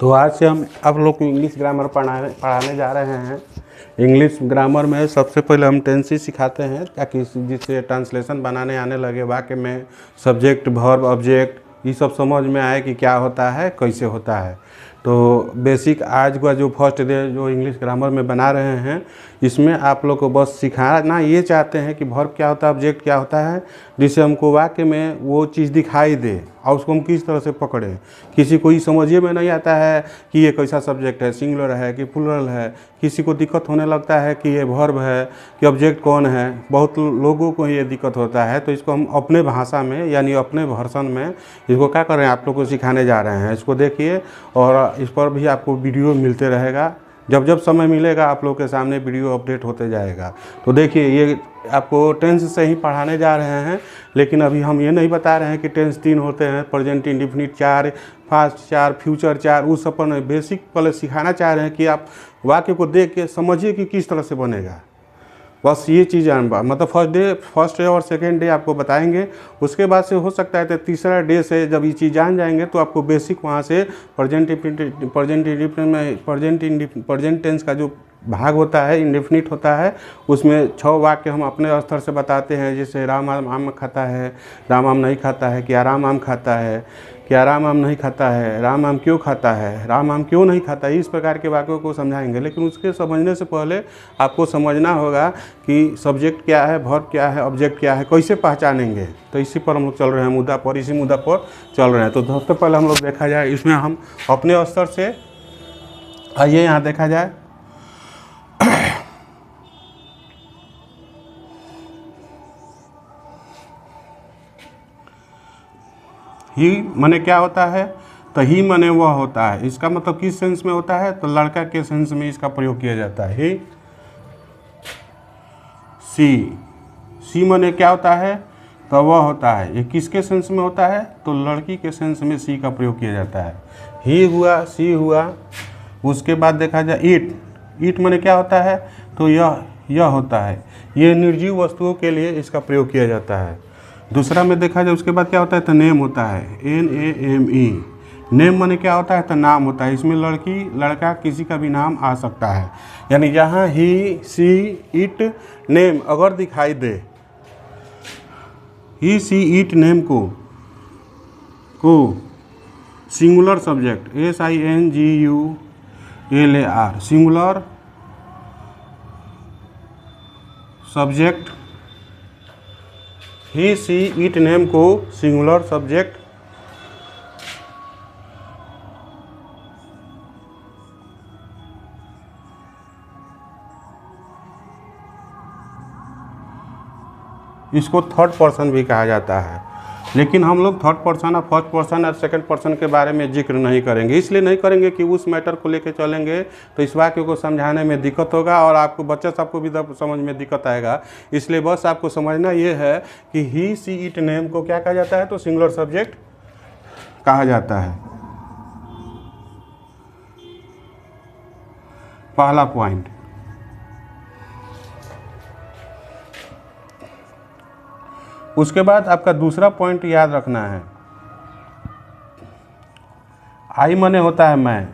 तो आज से हम आप लोग को इंग्लिश ग्रामर पढ़ाने जा रहे हैं। इंग्लिश ग्रामर में सबसे पहले हम टेंसेस सिखाते हैं ताकि जिससे ट्रांसलेशन बनाने आने लगे वाक्य में सब्जेक्ट वर्ब ऑब्जेक्ट ये सब समझ में आए कि क्या होता है कैसे होता है। तो बेसिक आज का जो फर्स्ट डे जो इंग्लिश ग्रामर में बना रहे हैं इसमें आप लोग को बस सिखाना ये चाहते हैं कि वर्ब क्या होता है ऑब्जेक्ट क्या होता है, जिससे हमको वाक्य में वो चीज़ दिखाई दे और उसको हम किस तरह से पकड़ें। किसी को ये समझिए में नहीं आता है कि ये कैसा सब्जेक्ट है, सिंगुलर है कि प्लूरल है। किसी को दिक्कत होने लगता है कि ये वर्ब है कि ऑब्जेक्ट कौन है, बहुत लोगों को ये दिक्कत होता है। तो इसको हम अपने भाषा में यानी अपने वर्सन में इसको क्या कर रहे हैं आप लोग को सिखाने जा रहे हैं। इसको देखिए और इस पर भी आपको वीडियो मिलते रहेगा, जब जब समय मिलेगा आप लोग के सामने वीडियो अपडेट होते जाएगा। तो देखिए ये आपको टेंस से ही पढ़ाने जा रहे हैं, लेकिन अभी हम ये नहीं बता रहे हैं कि टेंस 3 होते हैं, प्रेजेंट इंडेफिनिट 4, पास्ट 4, फ्यूचर 4, उस सब पर बेसिक पहले सिखाना चाह रहे हैं कि आप वाक्य को देख के समझिए कि किस तरह से बनेगा। बस ये चीज़ मतलब फर्स्ट डे और सेकेंड डे आपको बताएंगे। उसके बाद से हो सकता है तो तीसरा डे से जब ये चीज़ जान जाएंगे तो आपको बेसिक वहाँ से प्रेजेंट टेंस का जो भाग होता है इंडेफिनिट होता है उसमें 6 वाक्य हम अपने स्तर से बताते हैं। जैसे राम आम खाता है, राम आम नहीं खाता है, क्या राम आम खाता है, क्या राम आम नहीं खाता है, राम आम क्यों खाता है, राम आम क्यों नहीं खाता है। इस प्रकार के वाक्यों को समझाएंगे। लेकिन उसके समझने से पहले आपको समझना होगा कि सब्जेक्ट क्या है, वर्ब क्या है, ऑब्जेक्ट क्या है, कैसे पहचानेंगे। तो इसी पर हम लोग चल रहे हैं मुद्दा पर, इसी मुद्दा पर चल रहे हैं। तो सबसे पहले हम लोग देखा जाए इसमें हम अपने स्तर से आइए यहाँ देखा जाए। ही माने क्या होता है, तो ही माने वह होता है। इसका मतलब किस सेंस में होता है, तो लड़का के सेंस में इसका प्रयोग किया जाता है। ही सी माने क्या होता है, तो वह होता है। ये किसके सेंस में होता है, तो लड़की के सेंस में सी का प्रयोग किया जाता है। ही हुआ, सी हुआ। उसके बाद देखा जाए ईट माने क्या होता है, तो यह होता है। ये निर्जीव वस्तुओं के लिए इसका प्रयोग किया जाता है। दूसरा में देखा जाए उसके बाद क्या होता है, तो नेम होता है, NAME। नेम माने क्या होता है, तो नाम होता है। इसमें लड़की लड़का किसी का भी नाम आ सकता है। यानी जहाँ ही सी इट नेम अगर दिखाई दे, ही सी इट नेम को singular subject SINGULAR singular subject, he see it name को सिंगुलर सब्जेक्ट इसको थर्ड पर्सन भी कहा जाता है। लेकिन हम लोग थर्ड पर्सन और फर्स्ट पर्सन और सेकंड पर्सन के बारे में जिक्र नहीं करेंगे। इसलिए नहीं करेंगे कि उस मैटर को लेकर चलेंगे तो इस वाक्य को समझाने में दिक्कत होगा और आपको बच्चा सबको भी समझ में दिक्कत आएगा। इसलिए बस आपको समझना ये है कि ही सी इट नेम को क्या कहा जाता है, तो सिंगुलर सब्जेक्ट कहा जाता है। पहला पॉइंट। उसके बाद आपका दूसरा पॉइंट याद रखना है, आई माने होता है मैं।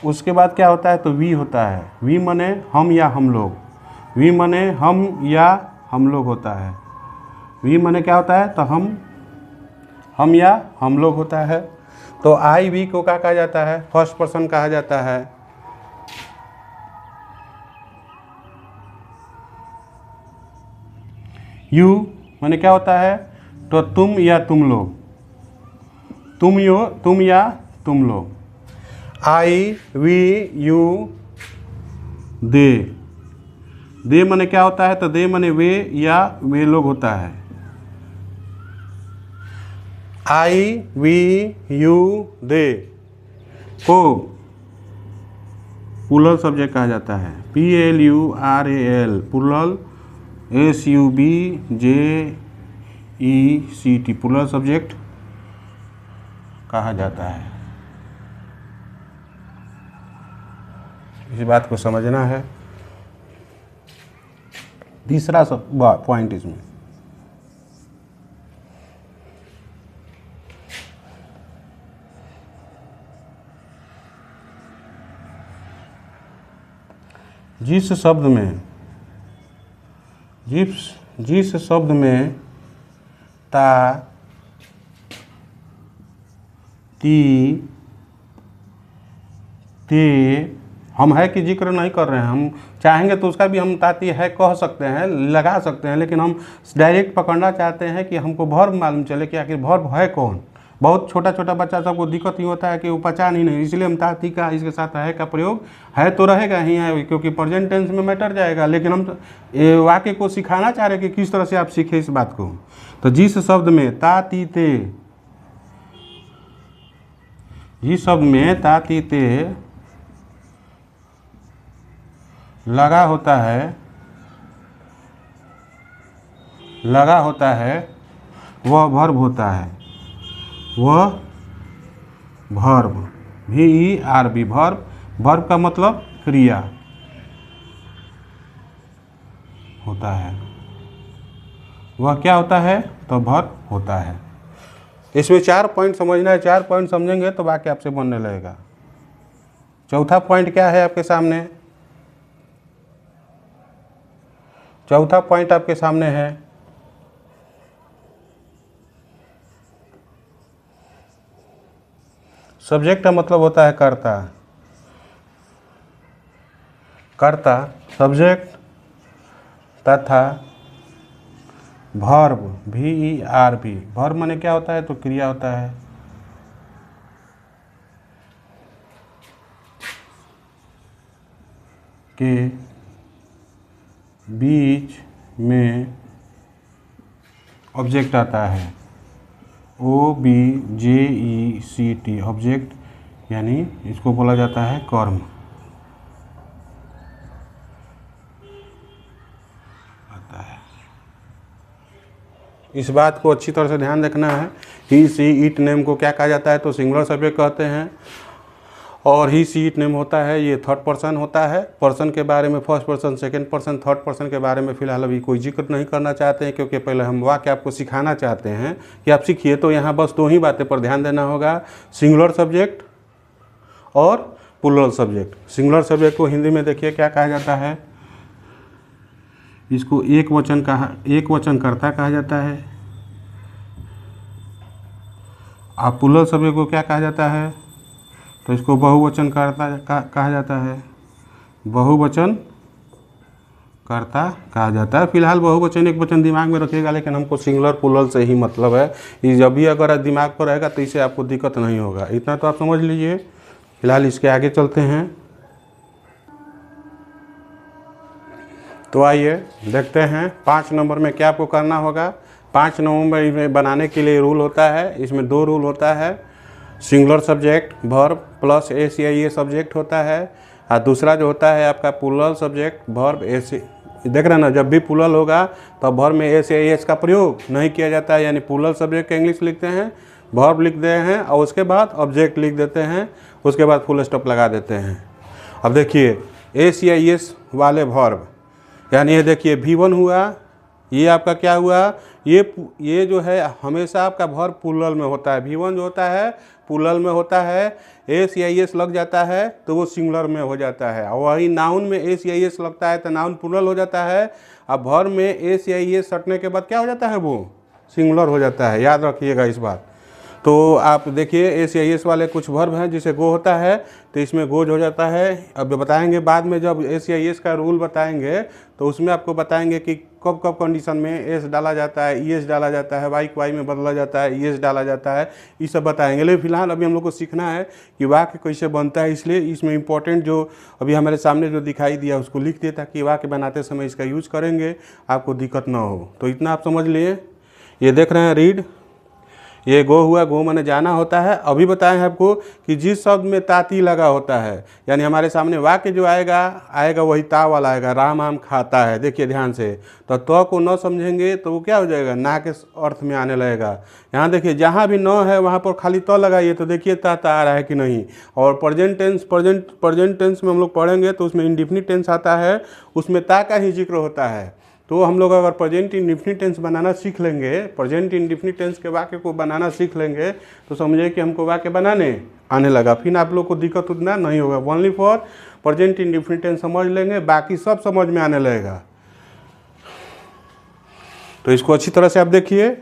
उसके बाद क्या होता है, तो वी होता है। वी माने हम या हम लोग। वी माने हम या हम लोग होता है। वी माने क्या होता है, तो हम या हम लोग होता है। तो आई वी को क्या कहा जाता है, फर्स्ट पर्सन कहा जाता है। यू माने क्या होता है, तो तुम या तुम लोग। तुम या तुम लोग। आई वी यू दे माने क्या होता है, तो दे माने वे या वे लोग होता है। आई वी यू दे को प्लूरल सब्जेक्ट कहा जाता है। PLURAL plural, SUBJECT plural subject कहा जाता है। इस बात को समझना है। तीसरा पॉइंट इसमें जिस शब्द में जिस शब्द में ता ती ते हम है कि जिक्र नहीं कर रहे हैं, हम चाहेंगे तो उसका भी हम ताती है कह सकते हैं, लगा सकते हैं, लेकिन हम डायरेक्ट पकड़ना चाहते हैं कि हमको वर्ब मालूम चले कि आखिर वर्ब है कौन। बहुत छोटा छोटा बच्चा सबको दिक्कत ही होता है कि वो पहचान ही नहीं, इसलिए हम ताती का इसके साथ है का प्रयोग है तो रहेगा ही है, क्योंकि प्रेजेंट टेंस में मैटर जाएगा, लेकिन हम वाक्य को सिखाना चाह रहे हैं कि किस तरह से आप सीखें इस बात को। तो जिस शब्द में ता ती ते, जिस शब्द में ता ती ते लगा होता है वह वर्ब होता है, वह वर्ब VERB वर्ब। वर्ब का मतलब क्रिया होता है, वह क्या होता है तो वर्ब होता है। इसमें 4 पॉइंट समझना है, 4 पॉइंट समझेंगे तो वाक्य आपसे बनने लगेगा। चौथा पॉइंट क्या है आपके सामने? चौथा पॉइंट आपके सामने है सब्जेक्ट का मतलब होता है कर्ता। कर्ता सब्जेक्ट तथा वर्ब VERB। वर्ब माने क्या होता है तो क्रिया होता है। के बीच में ऑब्जेक्ट आता है, OBJECT ऑब्जेक्ट, यानी इसको बोला जाता है कर्म आता है। इस बात को अच्छी तरह से ध्यान रखना है। ही सी इट नेम को क्या कहा जाता है तो सिंगुलर सब्जेक्ट कहते हैं, और ही सी इट नेम होता है ये थर्ड पर्सन होता है। पर्सन के बारे में first person, second person, third person के बारे में फ़िलहाल अभी कोई जिक्र नहीं करना चाहते हैं, क्योंकि पहले हम वाक्य आपको सिखाना चाहते हैं कि आप सीखिए। तो यहाँ बस 2 ही बातें पर ध्यान देना होगा, सिंगुलर सब्जेक्ट और प्लूरल सब्जेक्ट। सिंगुलर सब्जेक्ट को हिंदी में देखिए क्या कहा जाता है, इसको एक वचन कर्ता कहा जाता है। और प्लूरल सब्जेक्ट को क्या कहा जाता है तो इसको बहुवचन कर्ता कहा जाता है, बहुवचन कर्ता कहा जाता है। फिलहाल बहुवचन एक वचन दिमाग में रखिएगा, लेकिन हमको सिंगुलर प्लूरल से ही मतलब है। ये जब भी अगर दिमाग पर रहेगा तो इससे आपको दिक्कत नहीं होगा, इतना तो आप समझ लीजिए। फिलहाल इसके आगे चलते हैं। तो आइए देखते हैं 5 नंबर में क्या आपको करना होगा। 5 नंबर में बनाने के लिए रूल होता है, इसमें 2 रूल होता है। Singular subject verb plus S या ये सब्जेक्ट होता है, और दूसरा जो होता है आपका प्लूरल सब्जेक्ट वर्ब एस। देख रहे हैं ना, जब भी प्लूरल होगा तो वर्ब में एस या एस का प्रयोग नहीं किया जाता है, यानी प्लूरल सब्जेक्ट का इंग्लिश लिखते हैं, वर्ब लिख दे हैं और उसके बाद ऑब्जेक्ट लिख देते हैं, उसके बाद फुल स्टॉप लगा देते हैं। अब देखिए एस या एस वाले वर्ब, यानी ये देखिए V1 हुआ, ये आपका क्या हुआ, ये जो है हमेशा आपका वर्ब प्लूरल में होता है। V1 जो होता है प्लूरल में होता है, एस या एस लग जाता है तो वो सिंगुलर में हो जाता है। और वही नाउन में एस या एस लगता है तो नाउन प्लूरल हो जाता है। अब वर्ब में एस या एस सटने के बाद क्या हो जाता है, वो सिंगुलर हो जाता है। याद रखिएगा इस बात। तो आप देखिए एस या एस वाले कुछ वर्ब हैं जिसे गो होता है तो इसमें गोज हो जाता है। अब बताएंगे बाद में, जब एस या एस का रूल बताएंगे तो उसमें आपको बताएंगे कि कब कब कंडीशन में एस डाला जाता है, ई एस डाला जाता है, वाई को वाई में बदला जाता है, ई एस डाला जाता है, ये सब बताएंगे। लेकिन फिलहाल अभी हम लोग को सीखना है कि वाक्य कैसे बनता है, इसलिए इसमें इंपॉर्टेंट जो अभी हमारे सामने जो दिखाई दिया उसको लिख दिए, ताकि वाक्य बनाते समय इसका यूज करेंगे आपको दिक्कत ना हो। तो इतना आप समझ लिए। ये देख रहे हैं रीड, ये गो हुआ, गो माने जाना होता है। अभी बताएं आपको कि जिस शब्द में ताती लगा होता है, यानी हमारे सामने वाक्य जो आएगा वही ता वाला आएगा, राम आम खाता है। देखिए ध्यान से, तो को न समझेंगे तो वो क्या हो जाएगा, ना के अर्थ में आने लगेगा। यहाँ देखिए जहाँ भी न है वहाँ पर खाली तो लगाइए, तो देखिए ता आ रहा है कि नहीं। और प्रेजेंट टेंस में हम लोग पढ़ेंगे तो उसमें इंडिफिनिट टेंस आता है, उसमें ता का ही जिक्र होता है। तो हम लोग अगर प्रेजेंट इंडेफिनिट टेंस बनाना सीख लेंगे, प्रेजेंट इंडेफिनिट टेंस के वाक्य को बनाना सीख लेंगे, तो समझिए कि हमको वाक्य बनाने आने लगा। फिर आप लोग को दिक्कत उतना नहीं होगा। Only for present indefinite tense समझ लेंगे, बाकी सब समझ में आने लगेगा। तो इसको अच्छी तरह से आप देखिए।